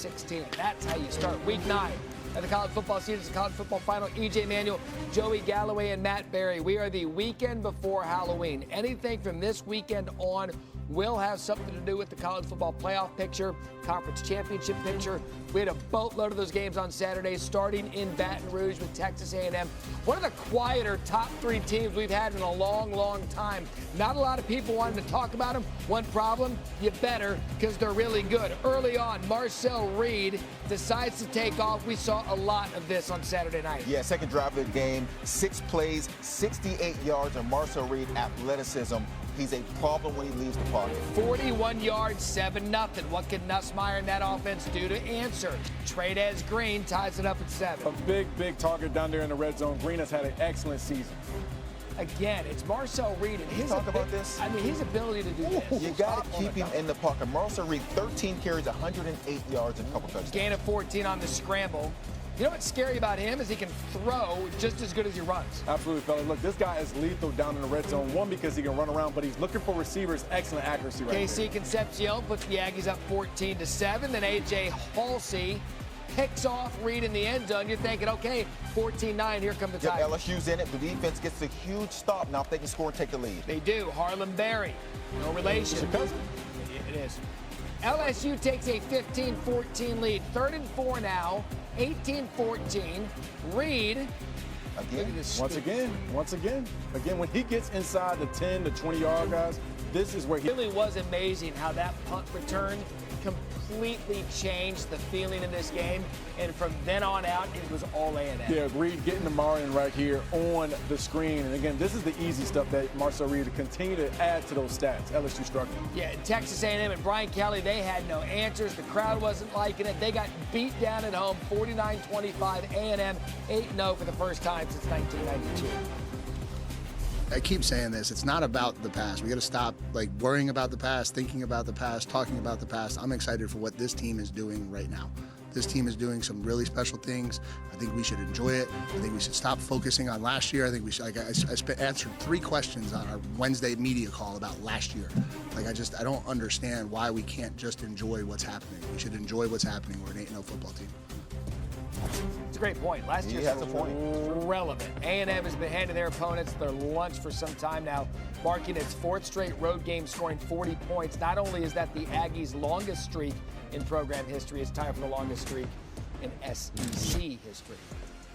16. And that's how you start Week 9 of the college football season. It's the college football final. E.J. Manuel, Joey Galloway, and Matt Berry. We are the weekend before Halloween. Anything from this weekend on will have something to do with the college football playoff picture, conference championship picture. We had a boatload of those games on Saturday, starting in Baton Rouge with Texas A&M. One of the quieter top 3 teams we've had in a long, long time. Not a lot of people wanted to talk about them. One problem, you better, because they're really good. Early on, Marcel Reed decides to take off. We saw a lot of this on Saturday night. Yeah, second drive of the game, 6 plays, 68 yards, and Marcel Reed athleticism. He's a problem when he leaves the pocket. 41 yards, 7-0. What can Nussmeier and that offense do to answer? Trades Green ties it up at 7. A big target down there in the red zone. Green has had an excellent season. Again, it's Marcel Reed and his talk about this. I mean, his ability to do this. You got to keep him in the pocket. Marcel Reed, 13 carries, 108 yards, and a couple touchdowns. Gain of 14 on the scramble. You know what's scary about him is he can throw just as good as he runs. Absolutely, fella. Look, this guy is lethal down in the red zone. One, because he can run around, but he's looking for receivers. Excellent accuracy right KC Concepcion puts the Aggies up 14-7. Then A.J. Halsey picks off Reed in the end zone. You're thinking, okay, 14-9, here come the Tigers. LSU's in it. The defense gets a huge stop. Now if they can score and take the lead. They do. Harlan Berry, no relation. It's your cousin. It is. LSU takes a 15-14 lead. 3rd and 4 now. 18-14. Reed. Once again. Again, when he gets inside the 10 to 20-yard guys, this is where he really was amazing how that punt return completely changed the feeling in this game. And from then on out, it was all A&M. Yeah, Reed getting the Marion right here on the screen. And again, this is the easy stuff that Marcel Reed to continue to add to those stats. LSU struggling. Yeah, Texas A&M and Brian Kelly, they had no answers. The crowd wasn't liking it. They got beat down at home, 49-25. A&M 8-0 for the first time since 1992. I keep saying this, it's not about the past. We got to stop worrying about the past, thinking about the past, talking about the past. I'm excited for what this team is doing right now. This team is doing some really special things. I think we should enjoy it. I think we should stop focusing on last year. I think we should, I answered 3 questions on our Wednesday media call about last year. I don't understand why we can't just enjoy what's happening. We should enjoy what's happening. We're an 8-0 football team. It's a great point. Last year's has a point. Relevant. A&M has been handing their opponents their lunch for some time now, marking its 4th straight road game, scoring 40 points. Not only is that the Aggies' longest streak in program history, it's tied for the longest streak in SEC history.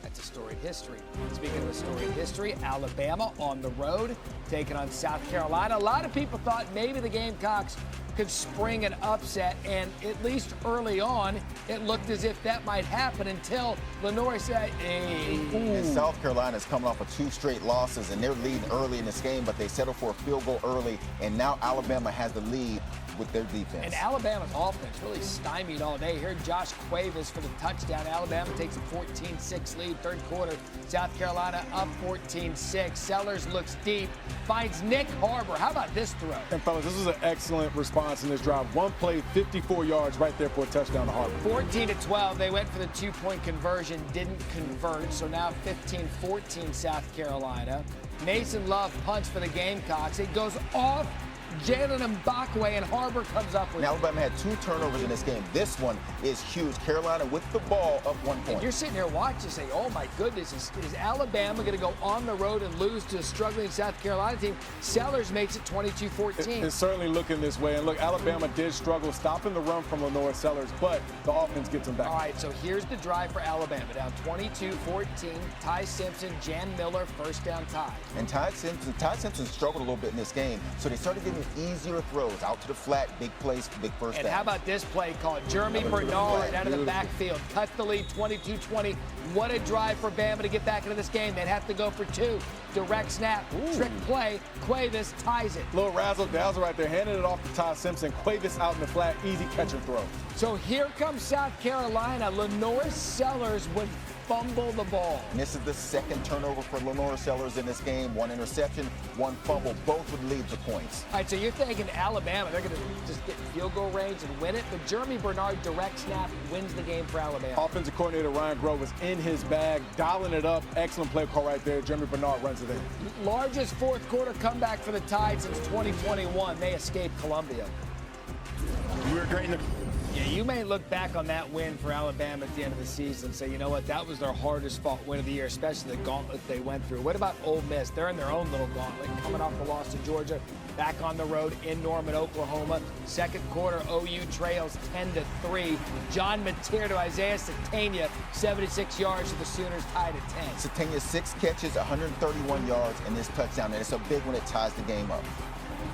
That's a storied history. Speaking of a storied history, Alabama on the road, taking on South Carolina. A lot of people thought maybe the Gamecocks could spring an upset, and at least early on, it looked as if that might happen until Lenore said, hey. And South Carolina's coming off of 2 straight losses, and they're leading early in this game, but they settled for a field goal early, and now Alabama has the lead with their defense. And Alabama's offense really stymied all day. Here, Josh Cuevas for the touchdown. Alabama takes a 14-6 lead, 3rd quarter. South Carolina up 14-6. Sellers looks deep, finds Nick Harbor. How about this throw? And fellas, this is an excellent response in this drive. One play, 54 yards right there for a touchdown to Harbor. 14-12. They went for the 2-point conversion, didn't convert. So now 15-14 South Carolina. Mason Love punts for the Gamecocks. It goes off Jalen Mbakwe, and Harbor comes up with it. Alabama had 2 turnovers in this game. This one is huge. Carolina with the ball up 1 point. And you're sitting here watching, saying, oh my goodness, is Alabama going to go on the road and lose to a struggling South Carolina team? Sellers makes it 22-14. It's certainly looking this way. And look, Alabama did struggle stopping the run from Lenore Sellers, but the offense gets them back. All right, so here's the drive for Alabama. Down 22-14, Ty Simpson, Jan Miller, first down tie. And Ty Simpson struggled a little bit in this game, so they started getting easier throws out to the flat, big plays, big first down. And how about this play called? Jeremy Bernard out of the backfield, cuts the lead 22-20. What a drive for Bama to get back into this game. They'd have to go for 2. Direct snap, trick play. Cuevas ties it. Little razzle-dazzle right there, handing it off to Ty Simpson. Cuevas out in the flat, easy catch and throw. So here comes South Carolina. Lenore Sellers would fumble the ball. And this is the 2nd turnover for Lenore Sellers in this game. 1 interception, 1 fumble. Both would lead to points. All right, so you're thinking Alabama, they're going to just get field goal range and win it. But Jeremy Bernard direct snap wins the game for Alabama. Offensive coordinator Ryan Grove was in his bag, dialing it up. Excellent play call right there. Jeremy Bernard runs it in. Largest 4th quarter comeback for the Tide since 2021. They escaped Columbia. We were great in the Yeah, you may look back on that win for Alabama at the end of the season and say, you know what, that was their hardest fought win of the year, especially the gauntlet they went through. What about Ole Miss? They're in their own little gauntlet, coming off the loss to Georgia, back on the road in Norman, Oklahoma. Second quarter, OU trails 10-3. John Mateer to Isaiah Satania, 76 yards to the Sooners, tied at 10. Satania 6 catches, 131 yards, and this touchdown, and it's a big one that ties the game up.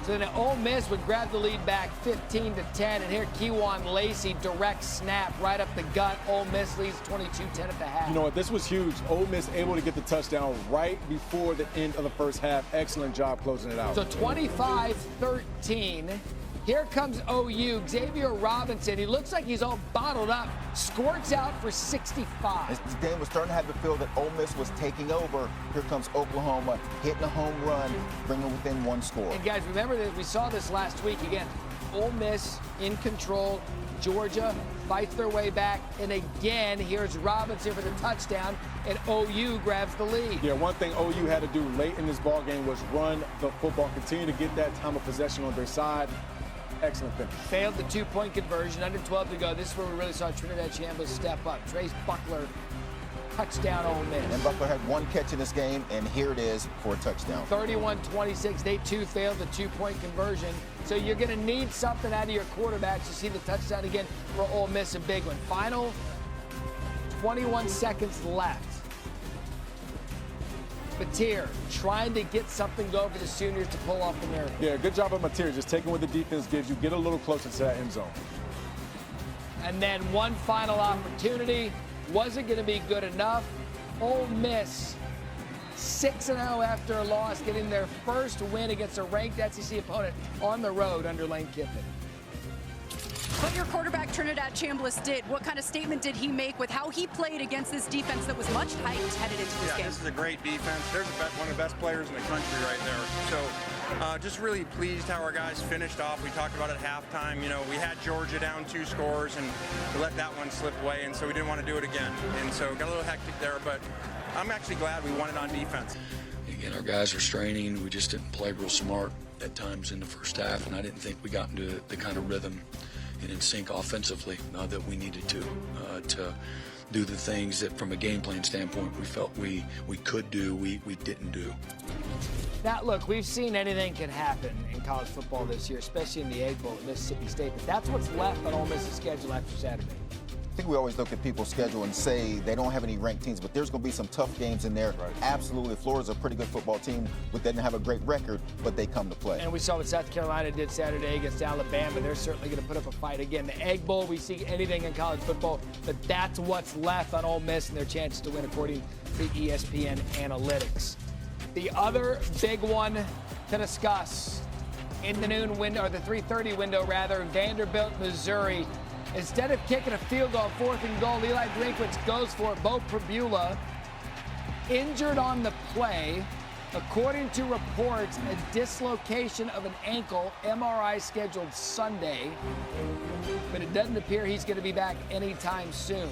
So then Ole Miss would grab the lead back 15-10, and here Kewan Lacey direct snap right up the gut. Ole Miss leads 22-10 at the half. You know what? This was huge. Ole Miss able to get the touchdown right before the end of the first half. Excellent job closing it out. So 25-13. Here comes OU. Xavier Robinson, he looks like he's all bottled up, squirts out for 65. As the game was starting to have the feel that Ole Miss was taking over, here comes Oklahoma hitting a home run, bringing within one score. And guys, remember that we saw this last week again. Ole Miss in control. Georgia fights their way back, and again, here's Robinson for the touchdown, and OU grabs the lead. Yeah, one thing OU had to do late in this ball game was run the football, continue to get that time of possession on their side. Excellent finish. Failed the two-point conversion, under 12 to go. This is where we really saw Trinidad Chambliss step up. Trace Buckler, touchdown Ole Miss. And Buckler had one catch in this game, and here it is for a touchdown. 31-26. They too failed the two-point conversion. So you're going to need something out of your quarterbacks to see the touchdown again for Ole Miss, a big one. Final 21 seconds left. Mateer trying to get something going for the Sooners to pull off the miracle. Yeah, good job of Mateer, just taking what the defense gives you, get a little closer to that end zone. And then one final opportunity. Wasn't going to be good enough. Ole Miss 6-0 after a loss, getting their first win against a ranked SEC opponent on the road under Lane Kiffin. What your quarterback Trinidad Chambliss did, what kind of statement did he make with how he played against this defense that was much hyped headed into this game? This is a great defense. They're one of the best players in the country right there. So just really pleased how our guys finished off. We talked about it at halftime. You know, we had Georgia down 2 scores, and we let that one slip away, and so we didn't want to do it again. And so got a little hectic there, but I'm actually glad we won it on defense. Again, our guys are straining. We just didn't play real smart at times in the first half, and I didn't think we got into the kind of rhythm and in sync offensively that we needed to do the things that from a game plan standpoint we felt we could do, we didn't do. Now, look, we've seen anything can happen in college football this year, especially in the Egg Bowl at Mississippi State, but that's what's left on Ole Miss's schedule after Saturday. I think we always look at people's schedule and say they don't have any ranked teams, but there's going to be some tough games in there. Right. Absolutely. Florida's a pretty good football team, but they didn't have a great record, but they come to play. And we saw what South Carolina did Saturday against Alabama. They're certainly going to put up a fight again. The Egg Bowl, we see anything in college football, but that's what's left on Ole Miss and their chances to win according to ESPN Analytics. The other big one to discuss in the noon window, or the 3:30 window rather, Vanderbilt, Missouri. Instead of kicking a field goal, 4th and goal, Eli Drinkwitz goes for it. Bo Pribula injured on the play. According to reports, a dislocation of an ankle, MRI scheduled Sunday. But it doesn't appear he's going to be back anytime soon.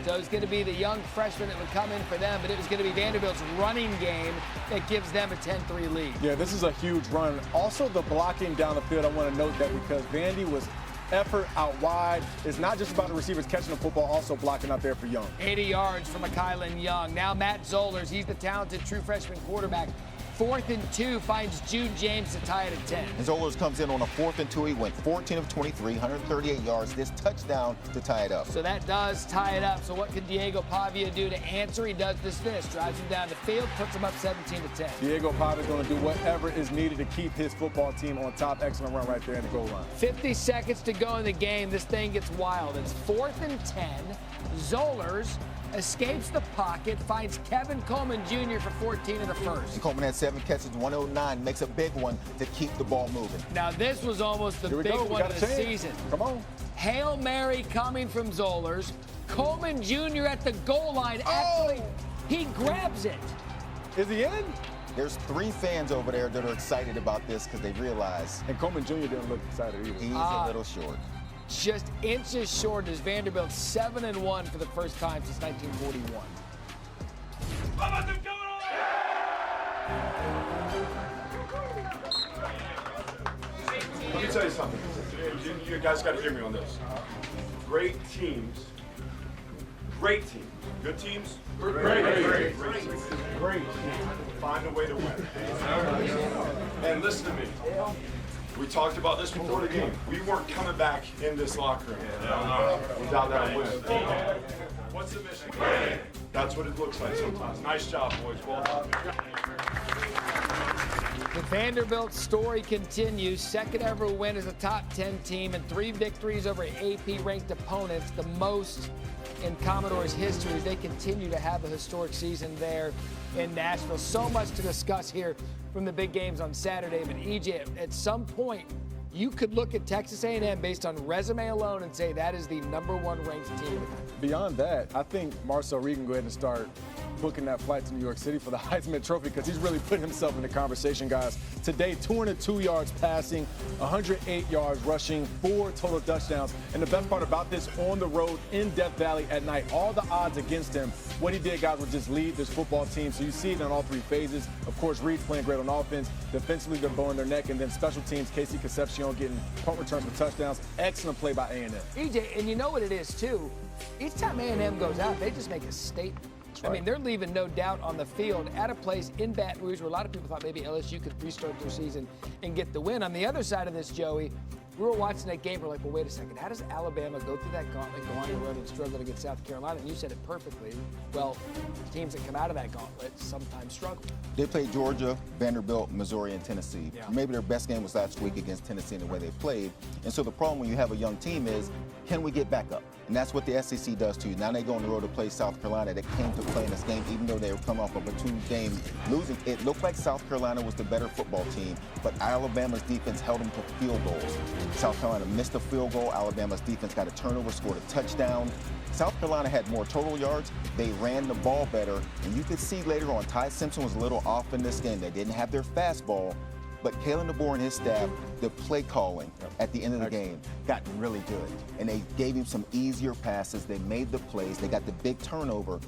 So it's going to be the young freshman that would come in for them, but it was going to be Vanderbilt's running game that gives them a 10-3 lead. Yeah, this is a huge run. Also, the blocking down the field, I want to note that because Vandy was effort out wide. It's not just about the receivers catching the football, also blocking out there for Young. 80 yards from Kylan Young. Now Matt Zollers, he's the talented true freshman quarterback. 4th and 2 finds Jude James to tie it at 10. And Zollers comes in on a 4th and 2. He went 14 of 23, 138 yards. This touchdown to tie it up. So that does tie it up. So what can Diego Pavia do to answer? He does this, drives him down the field, puts him up 17-10. Diego Pavia is going to do whatever is needed to keep his football team on top. Excellent run right there in the goal line. 50 seconds to go in the game. This thing gets wild. It's 4th and 10. Zollers escapes the pocket, finds Kevin Coleman Jr. for 14 in the first. And Coleman had 7 catches, 109, makes a big one to keep the ball moving. Now this was almost the big one of the season. Come on. Hail Mary coming from Zollers. Coleman Jr. at the goal line. Actually, he grabs it. Is he in? There's 3 fans over there that are excited about this because they realize. And Coleman Jr. didn't look excited either. He's a little short. Just inches short as Vanderbilt 7-1 for the first time since 1941. Let me tell you something. You guys got to hear me on this. great teams. Great teams. Good teams? Great teams. Find a way to win. And listen to me. We talked about this before the game. We weren't coming back in this locker room without that win. What's the mission? That's what it looks like sometimes. Nice job, boys. Well done. The Vanderbilt story continues. Second ever win as a top 10 team and 3 victories over AP-ranked opponents, the most in Commodores history. They continue to have a historic season there in Nashville. So much to discuss here from the big games on Saturday. But EJ, at some point, you could look at Texas A&M based on resume alone and say that is the #1 ranked team in the country. Beyond that, I think Marcel Reed can go ahead and start booking that flight to New York City for the Heisman Trophy because he's really put himself in the conversation, guys. Today, 202 yards passing, 108 yards rushing, 4 total touchdowns. And the best part about this, on the road in Death Valley at night, all the odds against him. What he did, guys, was just lead this football team. So you see it in all 3 phases. Of course, Reed's playing great on offense. Defensively, they're bowing their neck. And then special teams, Casey Concepcion getting punt returns for touchdowns. Excellent play by A&M. EJ, and you know what it is, too? Each time A&M goes out, they just make a statement. I mean, they're leaving no doubt on the field at a place in Baton Rouge where a lot of people thought maybe LSU could restart their season and get the win. On the other side of this, Joey, we were watching that game. We're like, well, wait a second. How does Alabama go through that gauntlet, go on the road and struggle against South Carolina? And you said it perfectly. Well, teams that come out of that gauntlet sometimes struggle. They played Georgia, Vanderbilt, Missouri, and Tennessee. Yeah. Maybe their best game was last week against Tennessee in the way they played. And so the problem when you have a young team is, can we get back up? And that's what the SEC does to you. Now they go on the road to play South Carolina. They came to play in this game, even though they were coming off of a 2-game losing. It looked like South Carolina was the better football team, but Alabama's defense held them to field goals. South Carolina missed a field goal. Alabama's defense got a turnover, scored a touchdown. South Carolina had more total yards. They ran the ball better. And you could see later on, Ty Simpson was a little off in this game. They didn't have their fastball. But Kalen DeBoer and his staff, the play calling at the end of the game got really good. And they gave him some easier passes. They made the plays. They got the big turnover.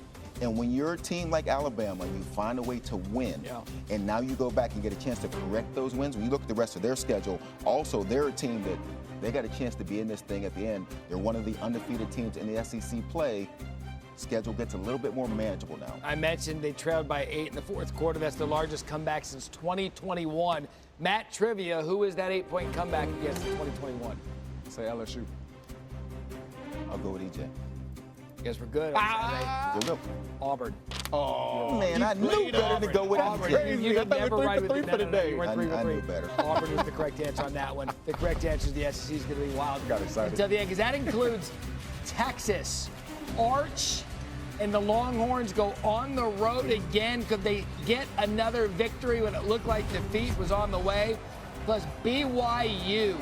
And when you're a team like Alabama, you find a way to win. And now you go back and get a chance to correct those wins. When you look at the rest of their schedule, also they're a team that they got a chance to be in this thing at the end. They're one of the undefeated teams in the SEC play. Schedule gets a little bit more manageable now. I mentioned they trailed by 8 in the fourth quarter. That's the largest comeback since 2021. Matt Trivia, who is that 8-point comeback against in 2021? Say LSU. I'll go with EJ. You guys were good. Go. Auburn. Oh, man, I knew better to go with Auburn. EJ. You never right with three for the day. You went 3 for 3. I knew better. Auburn was the correct answer on that one. The correct answer is the SEC is going to be wild. Got excited. Until the end, because that includes Texas, Arch, and the Longhorns go on the road again. Could they get another victory when it looked like defeat was on the way? Plus BYU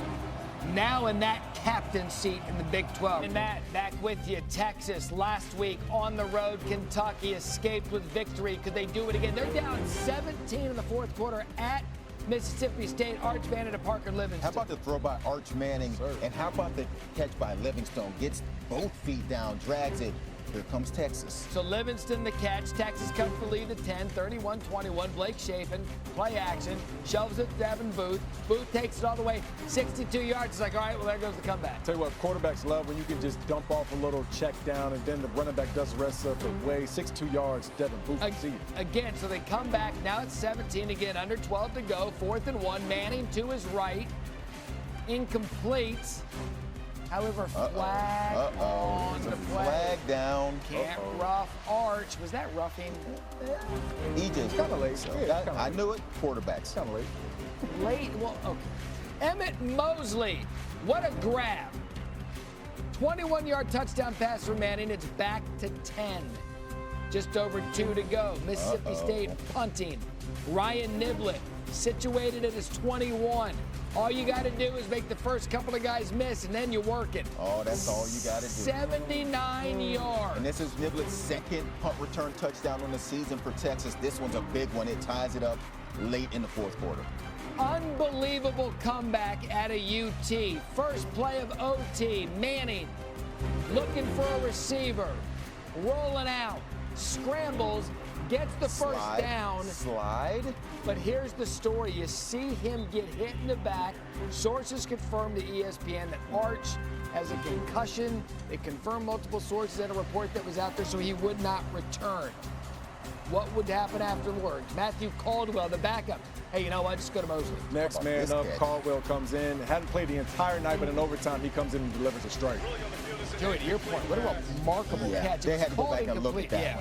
now in that captain seat in the Big 12. And Matt, back with you. Texas last week on the road. Kentucky escaped with victory. Could they do it again? They're down 17 in the fourth quarter at Mississippi State. Arch Manning to Parker Livingston. How about the throw by Arch Manning? And how about the catch by Livingstone? Gets both feet down, drags it. Here comes Texas. So Livingston the catch. Texas comes for lead at 10, 31-21. Blake Chafin, play action, shoves it to Devin Booth. Booth takes it all the way, 62 yards. It's like, all right, well, there goes the comeback. Tell you what, quarterbacks love when you can just dump off a little check down and then the running back does the rest of the way. 62 yards, Devin Booth. Again, so they come back. Now it's 17 again, under 12 to go. 4th and 1. Manning to his right. Incomplete. However, flag on the play. Flag down. Can't rough Arch. Was that roughing? EJ's kind of late. I knew it. Quarterbacks. Kind of late. Late? Well, okay. Emmett Mosley. What a grab. 21-yard touchdown pass for Manning. It's back to 10. Just over 2 to go. Mississippi State punting. Ryan Niblett situated at his 21. All you got to do is make the first couple of guys miss, and then you work it. Oh, that's all you got to do. 79 yards. And this is Niblett's second punt return touchdown on the season for Texas. This one's a big one. It ties it up late in the fourth quarter. Unbelievable comeback at a UT. First play of OT. Manning looking for a receiver. Rolling out. Scrambles. gets the first down. Slide. But here's the story. You see him get hit in the back. Sources confirmed to ESPN that Arch has a concussion. They confirmed multiple sources in a report that was out there, so he would not return. What would happen afterwards? Matthew Caldwell, the backup. Hey, you know what? Just go to Mosley. Next man up, Caldwell comes in. Hadn't played the entire night, but in overtime, he comes in and delivers a strike. Joey, to your point, what a remarkable catch. They had to go back and look at that one.